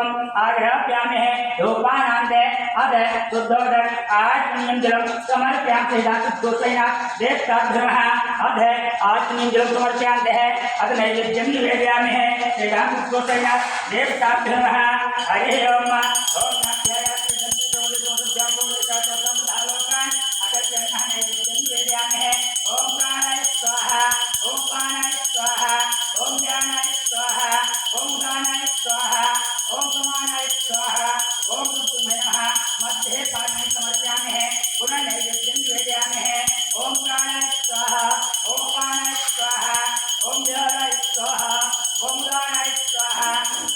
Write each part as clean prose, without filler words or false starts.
ओम आग्रह्यामि धूपानान्ते अध शुद्धोदक आत्मनियंजलम समर्पयामि दातुदोषेण देवताभ्यः अध आत्मनियंजलम समर्पयामि अध नैवेद्यं निवेदयामि दातुदोषेण देवताभ्यः हरि ओम ओम ओम प्राणाय स्वाहा ओम प्राणाय स्वाहा ओम ध्यानाय स्वाहा ओम गानाय स्वाहा ओम समानाय स्वाहा ओम रुद्रमय नमः मध्ये पाणी समर्पयामि पुनः नैवेद्यं निवेदयामि ओम प्राणाय स्वाहा ओम पानाय स्वाहा ओम ध्यानाय स्वाहा ओम गानाय स्वाहा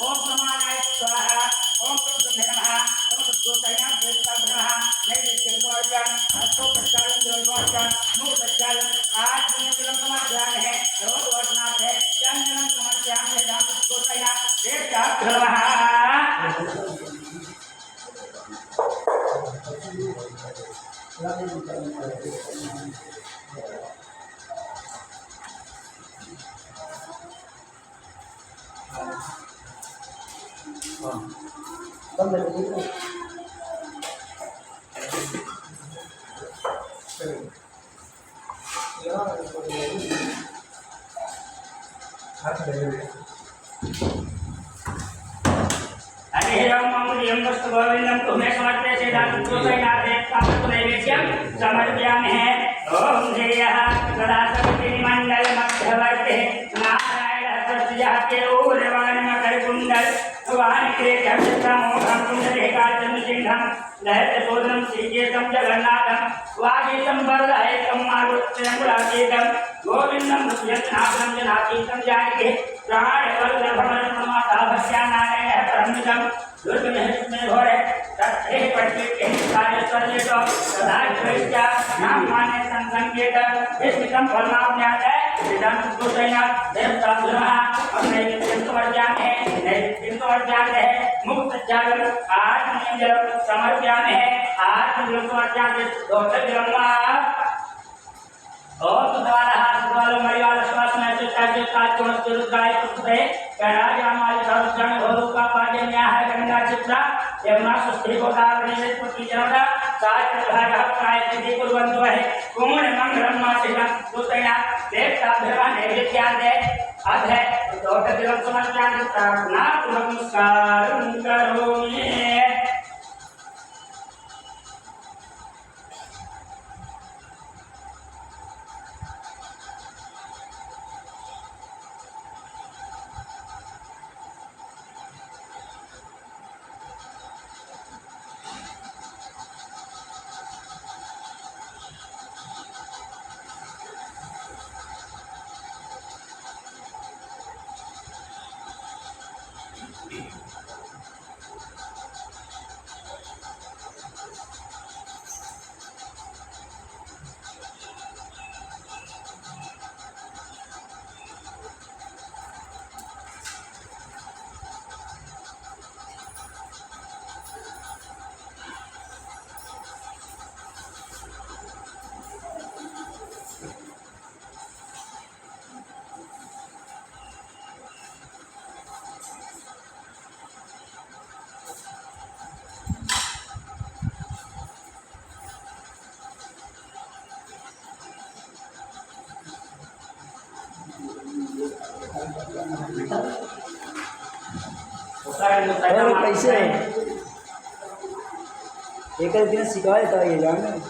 ओम समानाय स्वाहा ओम रुद्रमय नमः ओम रुद्रोदय देवताभ्यः नैवेद्यं समर्पयामि अष्टोपचारं जलवाचन मुक्तचारं आत्मनियंत्रणं समर्पयामि रोगवर्धनार्थे चंदनं समर्पयामि दातुदोषेण देवताभ्यः हरि ओम मंगलम वस्तु गोविंदम तुम्हें समर्पये दातुदोषेण देवताभ्यः नैवेद्यं समर्पयामि ओम जयः सदा सर्वमंगल मध्यवर्ती नारायण प्रत्ययः केऊरवाणी मकरकुंडल भगवान के जगतमोहं कुंडलेकाचन सिंहं लहत सोदनं श्रीकेतं जगन्नाथं वागीतं वरदायकं मारुत्यं गुणातीतं गोविन्दं यत्नाथं जनातीतं जानकी प्राणवल्लभमनमाता भस्यानारायणः परमितं दुर्गमहिष्मे घोरे तत्ते पट्टिके कार्यस्वर्यतो सदा च्वैत्या नामाने संसंकेत विस्मितं फलमाज्ञाते दातुदोषेण देवताभ्यः नैवेद्यं समर्पयामि मुक्तचारं आत्मनियंजलं समर्पयामि आत्मनियंजलं समर्पयामि दोषजलं ओम सुद्वारः सुद्वारो मरिवाल श्वासना चित्ताजे काचोणस्य रुद्राय पुष्पे करायामाय सर्वजन भोरुका पाजन्याः गंगा चित्रा यमुना सुस्त्री गोदावरी पुत्री जनता साचभागः प्रायश्चित्ते कुर्वन्तु वै कुमुण मंगलम मासिकं दोषेण देवताभ्यः नैवेद्यान्ते अध दोषजलं समर्पयामि प्रार्थना नमस्कारं करोमि कैसे एक दिन सिखाया था ये जान